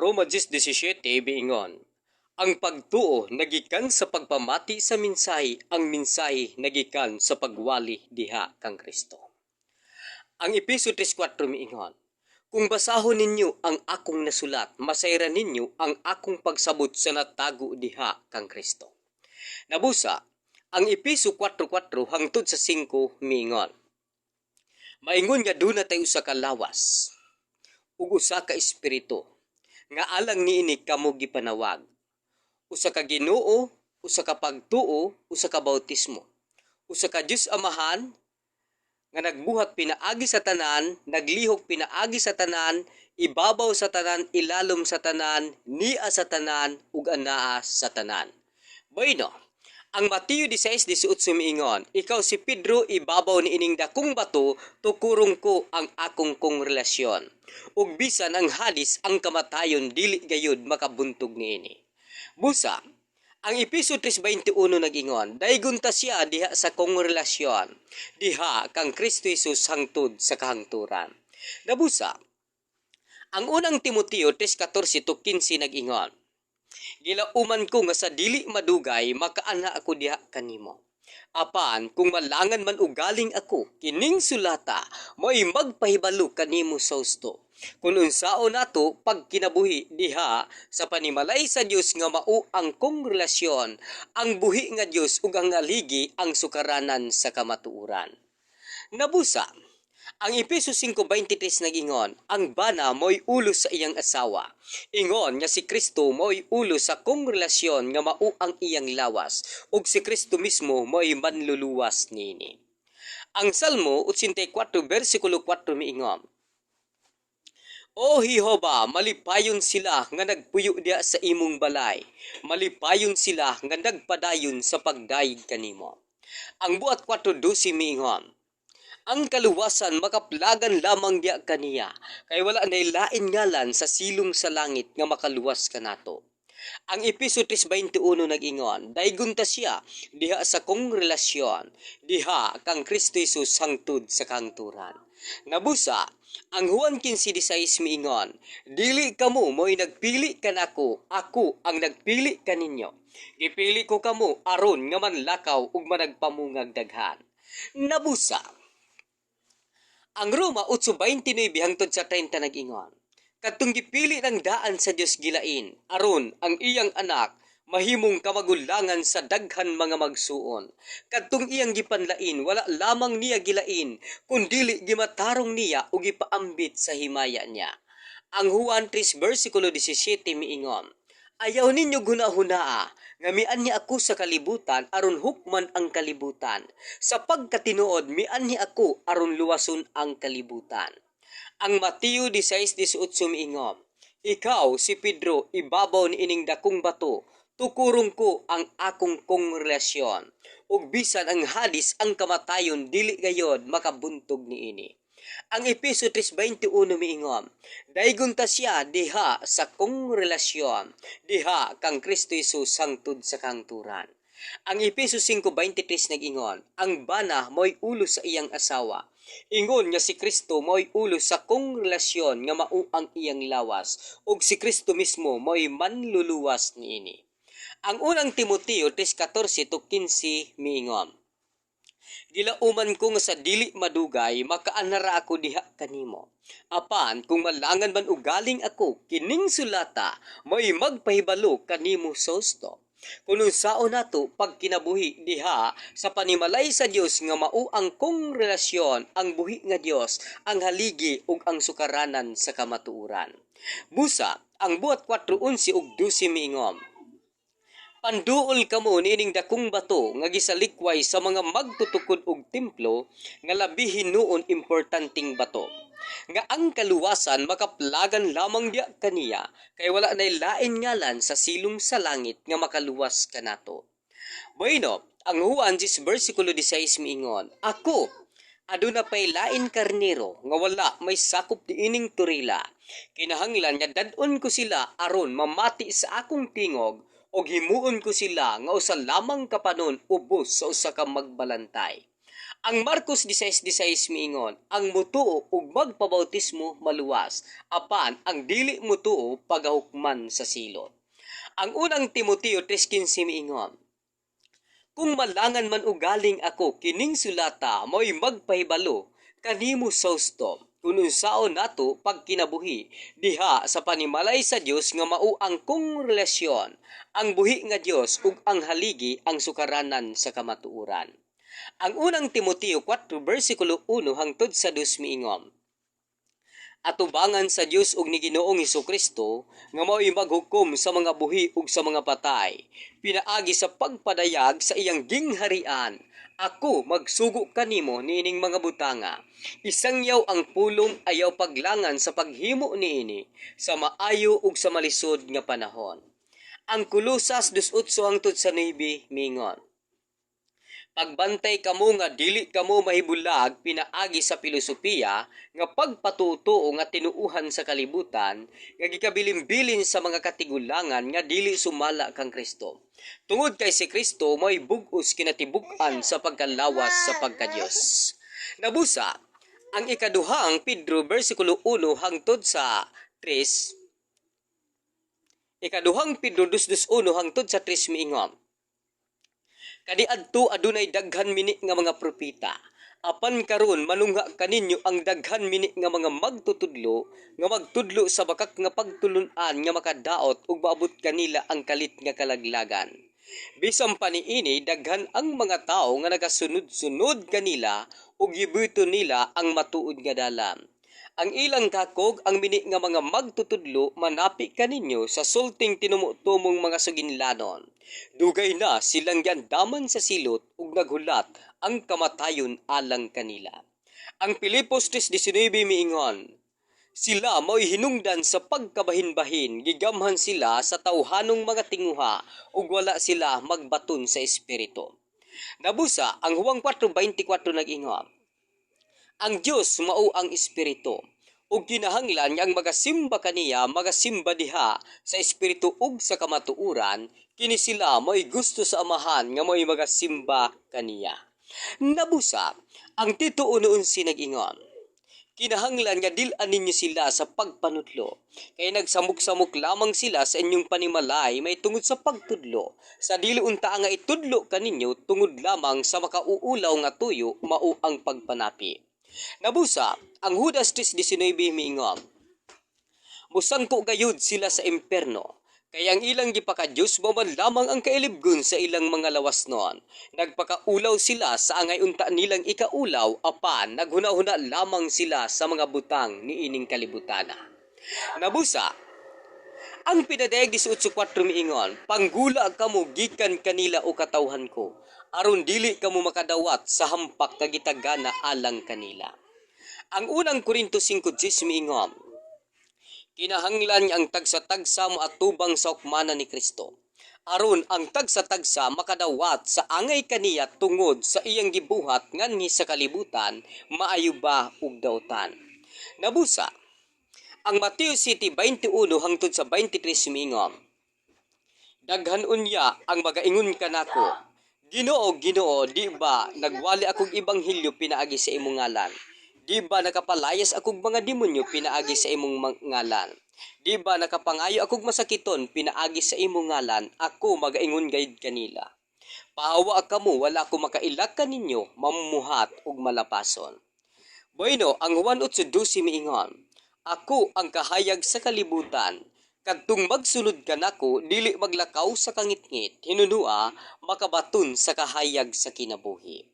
Roma 10:17 biingon, ang pagtuo nagikan sa pagpamati sa mensahe, ang mensahe nagikan sa pagwali diha kang Kristo. Ang Epeso 3:4 miingon, kung basahon ninyo ang akong nasulat, masayran ninyo ang akong pagsabot sa natago diha kang Kristo. Nabusa, ang Epeso 4:4 hangtod sa 5 miingon, maingon nga duna tay usa ka lawas ug usa ka espiritu nga alang niini kamo gipanawag, usa ka Ginoo, usa ka pagtuo, usa ka bautismo, usa ka Dios Amahan nga nagbuhat pinaagi sa tanan, naglihok pinaagi sa tanan, ibabaw sa tanan, ilalom sa tanan, nia sa tanan ug anaa sa tanan. Bueno, ang Mateo 16:18 miingon, ikaw si Pedro, ibabaw ni ining dakong bato, tukurong ko ang akong kongrelasyon. Ug bisan ang hadis, ang kamatayon, dili gayud makabuntog niini. Busa, ang Epeso 3:21 nag-ingon, daygon ta siya diha sa kongrelasyon, diha kang Kristo Jesus hangtod sa kahangturan. Nabusa, ang unang Timoteo 3:14-15 nag-ingon, gilauman ko nga sa dili madugay makaana ako diha kanimo. Apan kung malangan man ugaling ako, kining sulata mo'y magpahibalo kanimo sa husto. Kung unsaon nato pagkinabuhi diha sa panimalay sa Dios nga mao ang kongrelasyon, ang buhi nga Dios ug ang aligi ang sukaranan sa kamatuoran. Nabusa, ang Epeso 5:23 nag-ingon, ang bana mo'y ulo sa iyang asawa. Ingon nga si Kristo mo'y ulo sa kongrelasyon nga mao ang iyang lawas, ug si Kristo mismo mo'y manluluwas niini. Ang Salmo 84 versikulo 4 miingon, O Jehova, malipayon sila nga nagpuyo diha sa imong balay, malipayon sila nga nagpadayon sa pagdayeg kanimo. Ang buhat 4:12 miingon, ang kaluwasan makaplagan lamang diya kaniya, kay wala nay lain ngalan sa silong sa langit nga makaluwas kanato. Ang Epeso 3:21 nag-ingon, daygon ta siya diha sa kongrelasyon, diha kang Kristo Jesus hangtod sa kahangturan. Nabusa, ang Juan 15:16 miingon, dili kamo mo'y nagpili kanako, ako ang nagpili kaninyo. Gipili ko kamo aron nga manlakaw ug managpamungag daghan. Nabusa, ang Roma 8:29 hangtod sa 30 nag-ingon, kadtong gipili ng daan sa Dios gilain, aron ang iyang anak mahimong kamagulangan sa daghan mga magsuon. Kadtong iyang gipanlain, wala lamang niya gilain, kundili gimatarong niya o gipaambit sa himaya niya. Ang Juan 3 versikulo 17 miingon, ayaw ninyo gunahunaa, nga mian niya ako sa kalibutan, aron hukman ang kalibutan. Sa pagkatinuod, mian niya ako, aron luwason ang kalibutan. Ang Mateo 16:18 miingon, ikaw si Pedro, ibabaw ni ining dakong bato, tukurong ko ang akong kongrelasyon. Ug bisan ang hadis, ang kamatayon, dili gayod makabuntog niini. Ang Epeso 3:21 miingon, daygon ta siya diha sa kongrelasyon, diha kang Kristo Jesus hangtod sa kahangturan. Ang Epeso 5:23 nag-ingon, ang bana mo'y ulo sa iyang asawa. Ingon nga si Kristo mo'y ulo sa kongrelasyon nga mao ang iyang lawas, ug si Kristo mismo mo'y manluluwas niini. Ang unang Timoteo 3:14-15 miingon, gilauman ko nga sa dili madugay, makaanara ako diha kanimo. Apan, kung malangan man ugaling ako, kining sulata, mo'y magpahibalo kanimo sa husto. Kung unsaon nato pagkinabuhi diha sa panimalay sa Dios nga mao ang kongrelasyon, ang buhi nga Dios, ang haligi ug ang sukaranan sa kamatuoran. Busa, ang buhat 4:11 ug 12 miingon, panduol kamo niining dakong bato nga gisalikway sa mga magtutukod og templo nga labi hinuon importanteng bato. Nga ang kaluwasan makaplagan lamang diya kaniya, kay wala nay lain ngalan sa silong sa langit nga makaluwas kanato. Bueno, ang Juan 10 versikulo 16 miingon, ako aduna pay lain karnero nga wala may sakop diining turila. Kinahanglan nga dad-on ko sila aron mamati sa akong tingog, o himuon ko sila nga usa lamang kapanon ubos sa usa ka magbalantay. Ang Marcos 16:16 miingon, ang mutuo ug magpabautismo maluwas, apan ang dili mutuo pagahukman sa silot. Ang unang Timoteo 3:15 miingon, kung malangan man ugaling ako kining sulata mo'y magpahibalo kanimo sa husto kung unsaon nato pagkinabuhi diha sa panimalay sa Dios nga mao ang kong relasyon, ang buhi nga Dios ug ang haligi ang sukaranan sa kamatuoran. Ang unang Timoteo 4 versikulo 1 hangtod sa 2 miingon, atubangan sa Dios ug ni Ginoong Hesukristo nga mao'y maghukom sa mga buhi ug sa mga patay, pinaagi sa pagpadayag sa iyang gingharian. Ako magsugo kanimo niining mga butanga. Isangyaw ang pulong ayaw paglangan sa paghimo niini sa maayo ug sa malisod nga panahon. Ang Kolosas 2:8 hangtod sa 9 mingon, pagbantay kamo nga dili kamo mahibulag pinaagi sa filosofiya nga pagpatutuo nga tinuuhan sa kalibutan nga gikabilin-bilin sa mga katigulangan nga dili sumala kang Kristo. Tungod kay si Kristo may bug-os kinatibuk-an sa pagkalawas sa pagkadiyos. Nabusa ang ikaduhang Pedro versikulo 1 hangtod sa 3. Ikaduhang Pedro 2:1 hangtod sa 3 miingon, kaniadto adunay daghan mini nga mga propeta. Apan karon malungha kaninyo ang daghan mini nga mga magtutudlo nga magtudlo sa bakak nga pagtulun-an nga makadaot ug maabot kanila ang kalit nga kalaglagan. Bisan pa niini daghan ang mga tawo nga nagasunod-sunod kanila ug gibuto nila ang matuod nga dalan. Ang ilang kakog ang mini nga mga magtutudlo manapi kaninyo sa sulting tinumutumong mga suginlanon. Dugay na silang yandaman sa silot ug naghulat ang kamatayon alang kanila. Ang Pilipos 3:19 miingon, sila mao'y hinungdan sa pagkabahin-bahin, gigamhan sila sa tawhanong mga tinguha ug wala sila magbaton sa espiritu. Nabusa ang Juan 4:24 nag-ingon, ang Dios mao ang espiritu, ug kinahanglan nga ang magasimba kaniya magasimba diha sa espiritu ug sa kamatuoran, kini sila may gusto sa amahan nga may magasimba kaniya. Nabusa ang Tito 1:11 nag-ingon, kinahanglan nga dil-an ninyo sila sa pagpanudlo, kay nagsamok-samok lamang sila sa inyong panimalay may tungod sa pagtudlo, sa dili unta nga itudlo kaninyo tungod lamang sa makauulaw nga tuyo mao ang pagpanapi. Nabusa ang Judas 3:19 miingon, musangko gayud sila sa imperno, kay ang ilang gipakadyos mao man lamang ang kailibgon sa ilang mga lawas noon. Nagpakaulaw sila sa angay unta nilang ikaulaw, apan naghuna-huna lamang sila sa mga butang niining kalibutana. Nabusa ang pinadayag 18:4 miingon, panggula kamo gikan kanila o katawhan ko, aron dili kamo makadawat sa hampak nga gitagana alang kanila. Ang unang Korinto 5:10 miingon, kinahanglan ang tagsa-tagsa moatubang sa hukmanan ni Kristo, aron ang tagsa-tagsa makadawat sa angay kaniya tungod sa iyang gibuhat nganhi sa kalibutan, maayo ba ug daotan. Nabusa ang Mateo 7:21 hangtod sa 23 miingon, daghan unya ang magaingon kanako, Ginoo, Ginoo, di ba nagwali akong ibanghilyo pinaagi sa imong ngalan? Di ba nakapalayas akong mga demonyo pinaagi sa imong ngalan? Di ba nakapangayo akong masakiton pinaagi sa imong ngalan? Ako magaingon gayud kanila, pahawa kamo wala ko makailak kaninyo, mamumuhat ug malapason. Bueno, ang Juan 8:12 miingon, ako ang kahayag sa kalibutan, kadtong magsunod ka nako dili maglakaw sa kangitngit, hinunua makabaton sa kahayag sa kinabuhi.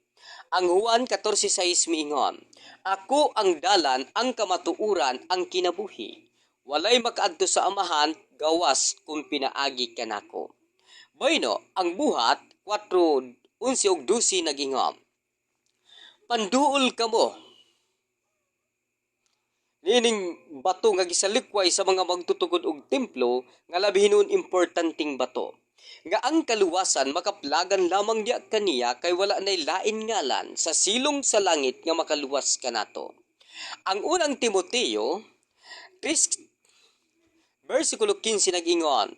Ang Juan 14:6 miingon, ako ang dalan, ang kamatuuran, ang kinabuhi. Walay makaadto sa amahan gawas kung pinaagi ka nako. Bueno, ang buhat 4:11 ug 12 nag-ingon, panduol kamo nining bato nga gisalikway sa mga magtutugod og templo nga labi hinuon importanteng bato. Nga ang kaluwasan makaplagan lamang diya kaniya kay wala nay lain ngalan sa silong sa langit nga makaluwas kanato. Ang unang Timoteo 3 versikulo 15 nag-ingon,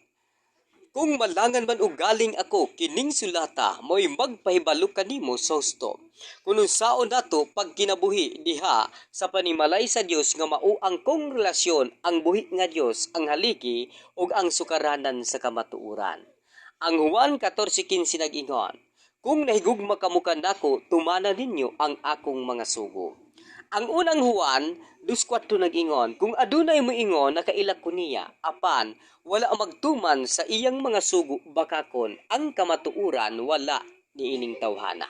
Kung malangan man og galing ako kining sulata mo'y magpahibalo kanimo sa husto. Kung unsaon nato pag kinabuhi diha sa panimalay sa Dios nga mao ang kong relasyon ang buhi nga Dios ang haligi ug ang sukaranan sa kamatuoran. Ang Juan 14:15 nag-ingon, kung nahigugma kamo kanako tumana ninyo ang akong mga sugo. Ang unang Juan 2:4 nag-ingon, kung adunay moingon nakaila ko niya, apan wala magtuman sa iyang mga sugo bakakon ang kamatuuran wala niining tawhana.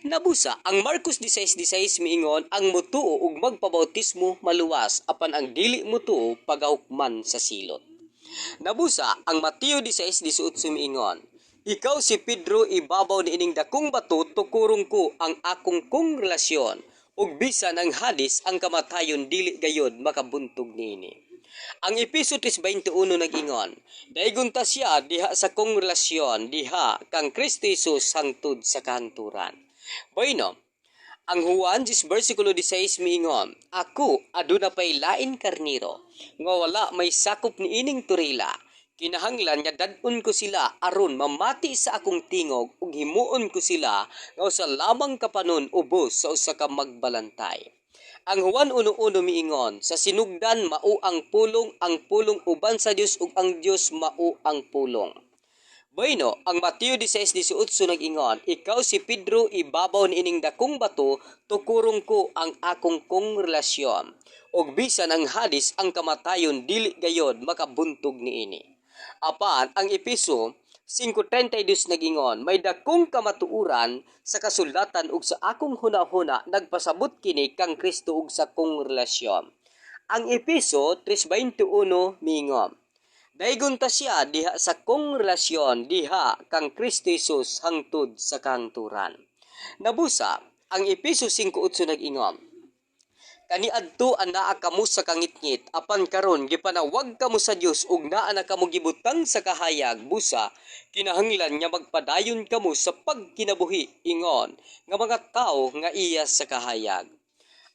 Nabusa, ang Marcos 16:16 miingon ang mutuo ug magpabautismo maluwas apan ang dili mutuo pagahukman sa silot. Nabusa, ang Mateo 16:18 miingon, ikaw si Pedro ibabaw niining dakong bato tukurong ko ang akong kong relasyon ug bisan ang hadis ang kamatayon dili gayod makabuntog niini. Ang Efeso 3:21 nag-ingon, daygon ta siya diha sa kong relasyon diha kang Kristo Jesus hangtod sa kahangturan. Bueno, ang Juan 10:16 miingon, ako aduna pay lain karniro nga wala may sakop niining turila. Kinahanglan nga dad-on ko sila aron mamati sa akong tingog ug himuon ko sila nga usa lamang kapanon ubos sa usa ka magbalantay. Ang Juan 1:1 miingon, sa sinugdan mao ang pulong uban sa Dios ug ang Dios mao ang pulong. Bueno, ang Mateo 16:18 nag-ingon, ikaw si Pedro ibabaw niining dakong bato tukurong ko ang akong kong relasyon ug bisan ang hadis ang kamatayon dili gayod makabuntog niini. Apan ang Efeso 5:32 nag-ingon, may dakong kamatuuran sa kasulatan ug sa akong hunahuna nagpasabot kini kang Kristo ug sa kong relasyon. Ang Efeso 3:21 miingon, daygon ta siya diha sa kong relasyon diha kang Kristo Jesus hangtod sa kahangturan. Nabusa, ang Efeso 5:8 nag-ingon, kaniadto anaa kamo sa kangitngit apan karon gipanawag kamo sa Dios ug naa na kamo gibutang sa kahayag busa kinahanglan nga magpadayon kamo sa pagkinabuhi ingon nga mga tawo nga iya sa kahayag.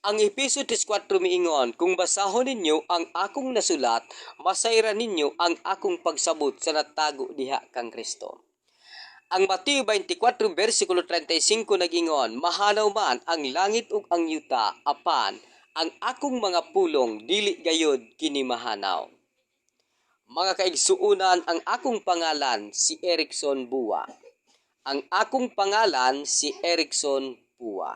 Ang Efeso 3:4 miingon, kung basahon ninyo ang akong nasulat, masayran ninyo ang akong pagsabot sa natago diha kang Kristo. Ang Mateo 24:35 nag-ingon, mahanaw man ang langit ug ang yuta, apan ang akong mga pulong dili gayod kini mahanaw. Mga kaigsuunan, ang akong pangalan si Erickson Bua. Ang akong pangalan si Erickson Bua.